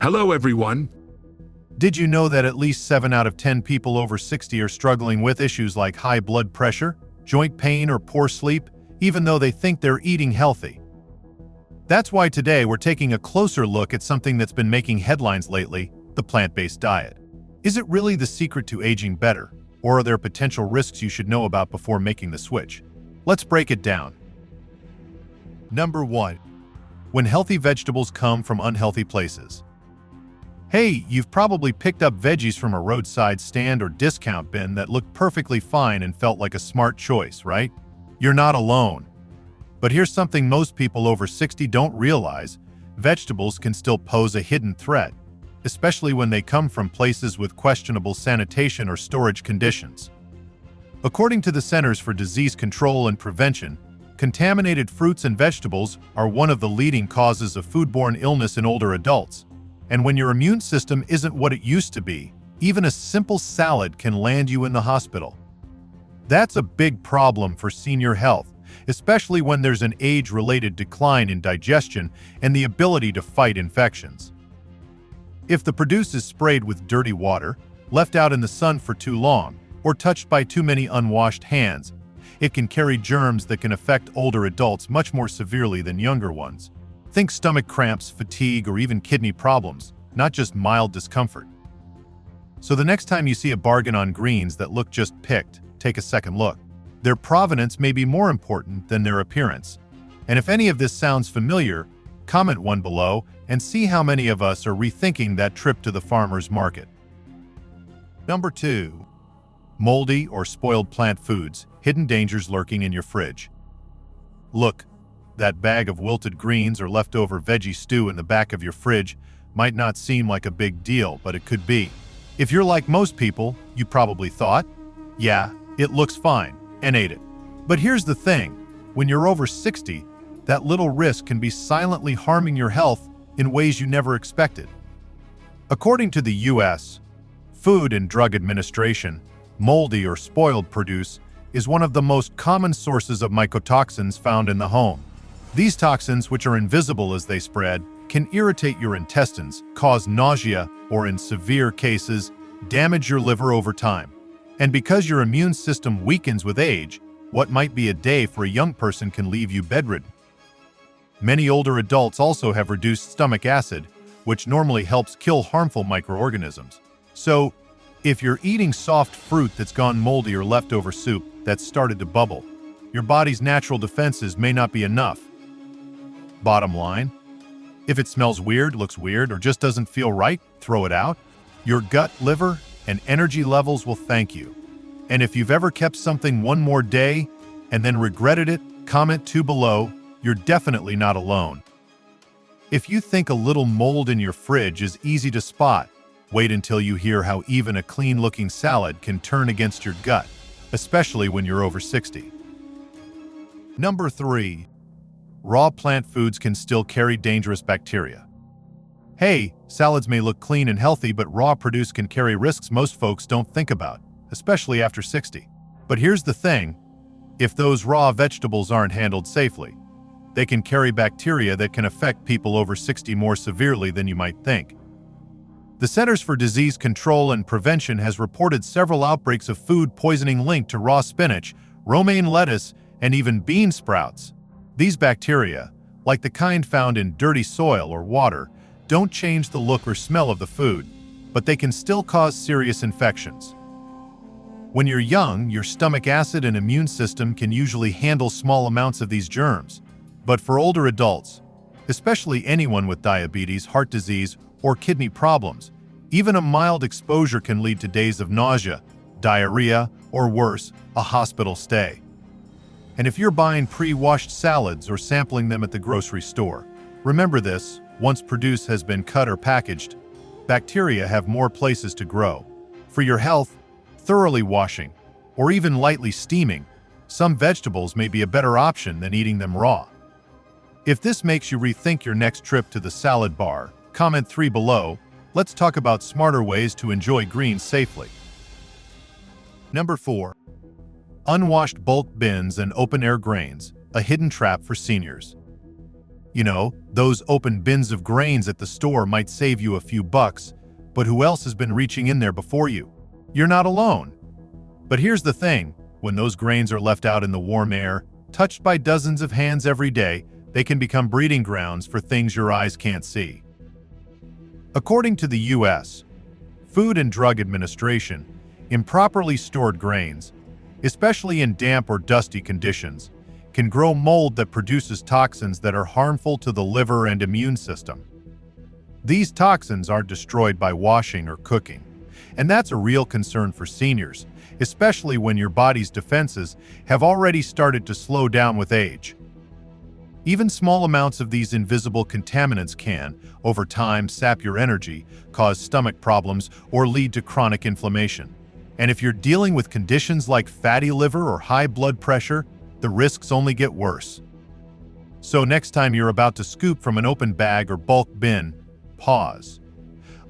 Hello, everyone. Did you know that at least 7 out of 10 people over 60 are struggling with issues like high blood pressure, joint pain, or poor sleep, even though they think they're eating healthy? That's why today we're taking a closer look at something that's been making headlines lately: the plant-based diet. Is it really the secret to aging better, or are there potential risks you should know about before making the switch? Let's break it down. Number 1. When healthy vegetables come from unhealthy places. Hey, you've probably picked up veggies from a roadside stand or discount bin that looked perfectly fine and felt like a smart choice, right? You're not alone. But here's something most people over 60 don't realize: vegetables can still pose a hidden threat, especially when they come from places with questionable sanitation or storage conditions. According to the Centers for Disease Control and Prevention, contaminated fruits and vegetables are one of the leading causes of foodborne illness in older adults. And when your immune system isn't what it used to be, even a simple salad can land you in the hospital. That's a big problem for senior health, especially when there's an age-related decline in digestion and the ability to fight infections. If the produce is sprayed with dirty water, left out in the sun for too long, or touched by too many unwashed hands, it can carry germs that can affect older adults much more severely than younger ones. Think stomach cramps, fatigue, or even kidney problems, not just mild discomfort. So the next time you see a bargain on greens that look just picked, take a second look. Their provenance may be more important than their appearance. And if any of this sounds familiar, comment one below and see how many of us are rethinking that trip to the farmer's market. Number 2. Moldy or spoiled plant foods, hidden dangers lurking in your fridge. Look, that bag of wilted greens or leftover veggie stew in the back of your fridge might not seem like a big deal, but it could be. If you're like most people, you probably thought, yeah, it looks fine, and ate it. But here's the thing: when you're over 60, that little risk can be silently harming your health in ways you never expected. According to the U.S. Food and Drug Administration, moldy or spoiled produce is one of the most common sources of mycotoxins found in the home. These toxins, which are invisible as they spread, can irritate your intestines, cause nausea, or in severe cases, damage your liver over time. And because your immune system weakens with age, what might be a day for a young person can leave you bedridden. Many older adults also have reduced stomach acid, which normally helps kill harmful microorganisms. So, if you're eating soft fruit that's gone moldy or leftover soup that's started to bubble, your body's natural defenses may not be enough. Bottom line: if it smells weird, looks weird, or just doesn't feel right, throw it out. Your gut, liver, and energy levels will thank you. And if you've ever kept something one more day and then regretted it, comment 2 below. You're definitely not alone. If you think a little mold in your fridge is easy to spot, wait until you hear how even a clean-looking salad can turn against your gut, especially when you're over 60. Number 3. Raw plant foods can still carry dangerous bacteria. Hey, salads may look clean and healthy, but raw produce can carry risks most folks don't think about, especially after 60. But here's the thing: if those raw vegetables aren't handled safely, they can carry bacteria that can affect people over 60 more severely than you might think. The Centers for Disease Control and Prevention has reported several outbreaks of food poisoning linked to raw spinach, romaine lettuce, and even bean sprouts. These bacteria, like the kind found in dirty soil or water, don't change the look or smell of the food, but they can still cause serious infections. When you're young, your stomach acid and immune system can usually handle small amounts of these germs. But for older adults, especially anyone with diabetes, heart disease, or kidney problems, even a mild exposure can lead to days of nausea, diarrhea, or worse, a hospital stay. And if you're buying pre-washed salads or sampling them at the grocery store, remember this: once produce has been cut or packaged, bacteria have more places to grow. For your health, thoroughly washing, or even lightly steaming, some vegetables may be a better option than eating them raw. If this makes you rethink your next trip to the salad bar, comment 3 below. Let's talk about smarter ways to enjoy greens safely. Number 4. Unwashed bulk bins and open-air grains, a hidden trap for seniors. Those open bins of grains at the store might save you a few bucks, but who else has been reaching in there before you? You're not alone. But here's the thing, when those grains are left out in the warm air, touched by dozens of hands every day, they can become breeding grounds for things your eyes can't see. According to the U.S. Food and Drug Administration, improperly stored grains, especially in damp or dusty conditions, can grow mold that produces toxins that are harmful to the liver and immune system. These toxins aren't destroyed by washing or cooking, and that's a real concern for seniors, especially when your body's defenses have already started to slow down with age. Even small amounts of these invisible contaminants can, over time, sap your energy, cause stomach problems, or lead to chronic inflammation. And if you're dealing with conditions like fatty liver or high blood pressure, the risks only get worse. So next time you're about to scoop from an open bag or bulk bin, pause.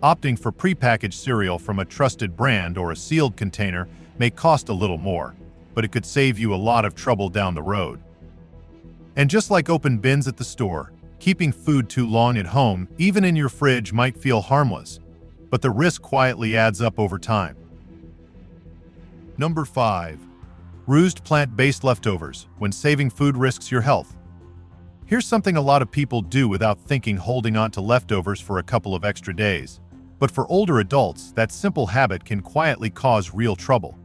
Opting for prepackaged cereal from a trusted brand or a sealed container may cost a little more, but it could save you a lot of trouble down the road. And just like open bins at the store, keeping food too long at home, even in your fridge, might feel harmless, but the risk quietly adds up over time. Number 5. Reused plant-based leftovers. When saving food risks your health. Here's something a lot of people do without thinking, holding on to leftovers for a couple of extra days. But for older adults, that simple habit can quietly cause real trouble.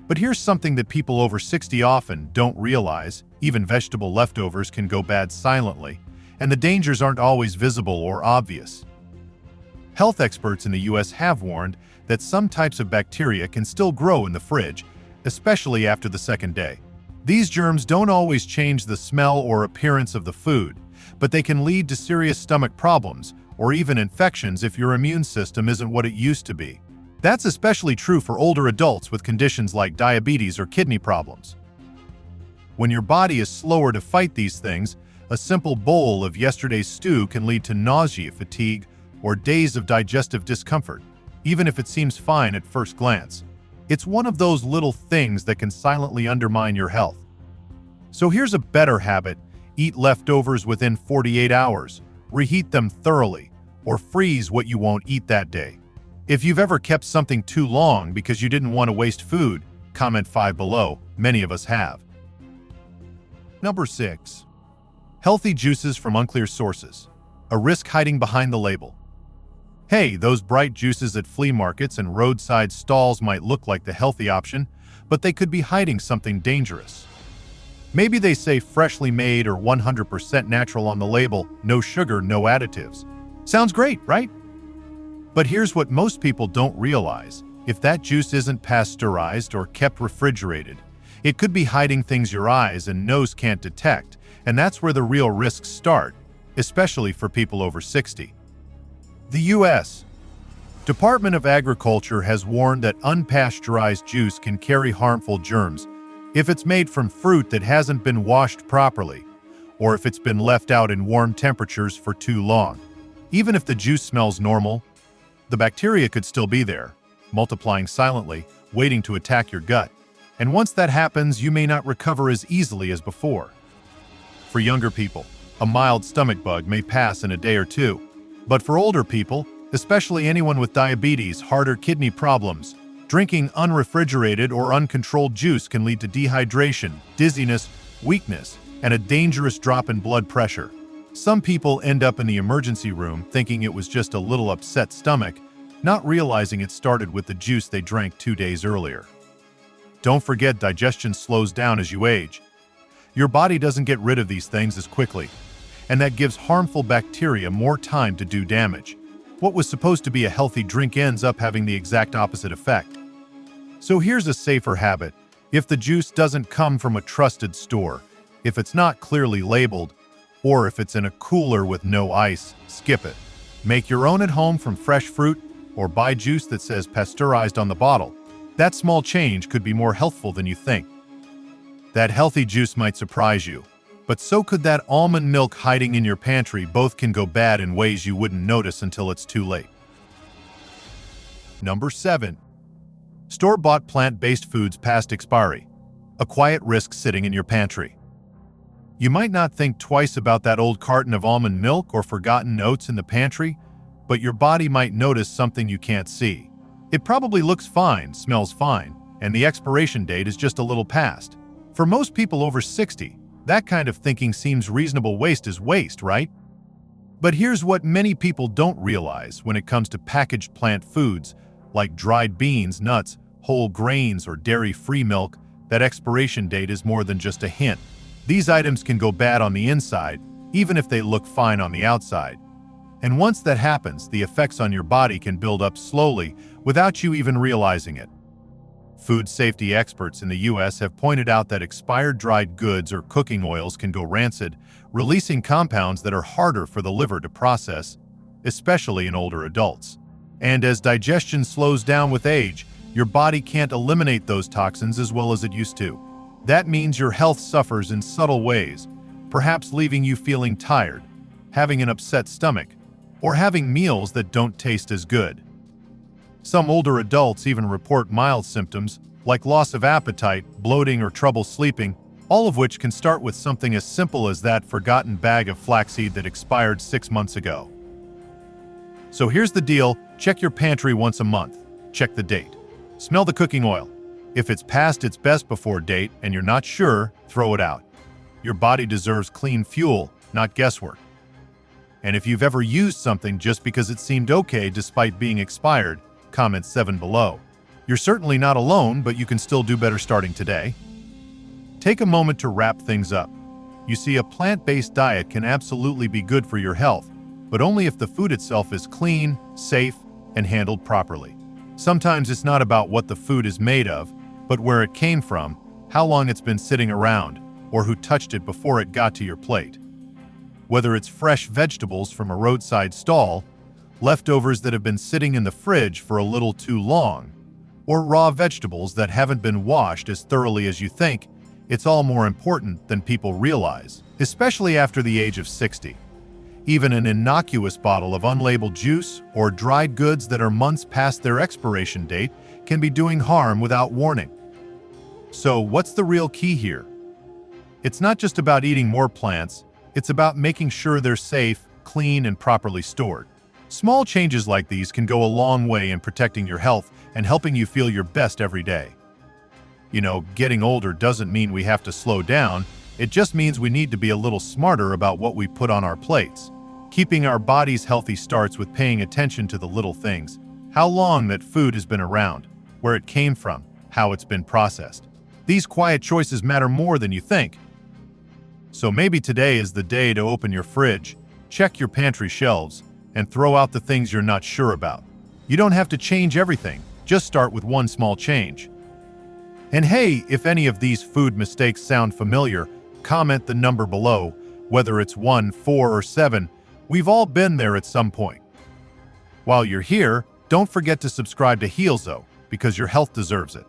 But here's something that people over 60 often don't realize: even vegetable leftovers can go bad silently, and the dangers aren't always visible or obvious. Health experts in the US have warned that some types of bacteria can still grow in the fridge, especially after the second day. These germs don't always change the smell or appearance of the food, but they can lead to serious stomach problems or even infections if your immune system isn't what it used to be. That's especially true for older adults with conditions like diabetes or kidney problems. When your body is slower to fight these things, a simple bowl of yesterday's stew can lead to nausea, fatigue, or days of digestive discomfort, even if it seems fine at first glance. It's one of those little things that can silently undermine your health. So here's a better habit: eat leftovers within 48 hours, reheat them thoroughly, or freeze what you won't eat that day. If you've ever kept something too long because you didn't want to waste food, comment 5 below. Many of us have. Number 6. Healthy juices from unclear sources. A risk hiding behind the label. Hey, those bright juices at flea markets and roadside stalls might look like the healthy option, but they could be hiding something dangerous. Maybe they say freshly made or 100% natural on the label, no sugar, no additives. Sounds great, right? But here's what most people don't realize: if that juice isn't pasteurized or kept refrigerated, it could be hiding things your eyes and nose can't detect, and that's where the real risks start, especially for people over 60. The U.S. Department of Agriculture has warned that unpasteurized juice can carry harmful germs if it's made from fruit that hasn't been washed properly, or if it's been left out in warm temperatures for too long. Even if the juice smells normal, the bacteria could still be there, multiplying silently, waiting to attack your gut. And once that happens, you may not recover as easily as before. For younger people, a mild stomach bug may pass in a day or two. But for older people, especially anyone with diabetes, heart or kidney problems, drinking unrefrigerated or uncontrolled juice can lead to dehydration, dizziness, weakness, and a dangerous drop in blood pressure. Some people end up in the emergency room thinking it was just a little upset stomach, not realizing it started with the juice they drank 2 days earlier. Don't forget, digestion slows down as you age. Your body doesn't get rid of these things as quickly, and that gives harmful bacteria more time to do damage. What was supposed to be a healthy drink ends up having the exact opposite effect. So here's a safer habit: if the juice doesn't come from a trusted store, if it's not clearly labeled, or if it's in a cooler with no ice, skip it. Make your own at home from fresh fruit, or buy juice that says pasteurized on the bottle. That small change could be more healthful than you think. That healthy juice might surprise you, but so could that almond milk hiding in your pantry. Both can go bad in ways you wouldn't notice until it's too late. Number 7. Store-bought plant-based foods past expiry. A quiet risk sitting in your pantry. You might not think twice about that old carton of almond milk or forgotten oats in the pantry, but your body might notice something you can't see. It probably looks fine, smells fine, and the expiration date is just a little past. For most people over 60, that kind of thinking seems reasonable. Waste is waste, right? But here's what many people don't realize when it comes to packaged plant foods, like dried beans, nuts, whole grains, or dairy-free milk. That expiration date is more than just a hint. These items can go bad on the inside, even if they look fine on the outside. And once that happens, the effects on your body can build up slowly without you even realizing it. Food safety experts in the US have pointed out that expired dried goods or cooking oils can go rancid, releasing compounds that are harder for the liver to process, especially in older adults. And as digestion slows down with age, your body can't eliminate those toxins as well as it used to. That means your health suffers in subtle ways, perhaps leaving you feeling tired, having an upset stomach, or having meals that don't taste as good. Some older adults even report mild symptoms like loss of appetite, bloating, or trouble sleeping, all of which can start with something as simple as that forgotten bag of flaxseed that expired 6 months ago. So here's the deal: check your pantry once a month. Check the date. Smell the cooking oil. If it's past its best before date and you're not sure, throw it out. Your body deserves clean fuel, not guesswork. And if you've ever used something just because it seemed okay despite being expired, comment 7 below. You're certainly not alone, but you can still do better starting today. Take a moment to wrap things up. You see, a plant-based diet can absolutely be good for your health, but only if the food itself is clean, safe, and handled properly. Sometimes it's not about what the food is made of, but where it came from, how long it's been sitting around, or who touched it before it got to your plate. Whether it's fresh vegetables from a roadside stall, leftovers that have been sitting in the fridge for a little too long, or raw vegetables that haven't been washed as thoroughly as you think, it's all more important than people realize, especially after the age of 60. Even an innocuous bottle of unlabeled juice or dried goods that are months past their expiration date can be doing harm without warning. So what's the real key here? It's not just about eating more plants, it's about making sure they're safe, clean, and properly stored. Small changes like these can go a long way in protecting your health and helping you feel your best every day. You know, getting older doesn't mean we have to slow down, it just means we need to be a little smarter about what we put on our plates. Keeping our bodies healthy starts with paying attention to the little things: how long that food has been around, where it came from, how it's been processed. These quiet choices matter more than you think. So maybe today is the day to open your fridge, check your pantry shelves, and throw out the things you're not sure about. You don't have to change everything, just start with one small change. And hey, if any of these food mistakes sound familiar, comment the number below, whether it's 1, 4, or 7. We've all been there at some point. While you're here, don't forget to subscribe to HEALZO, because your health deserves it.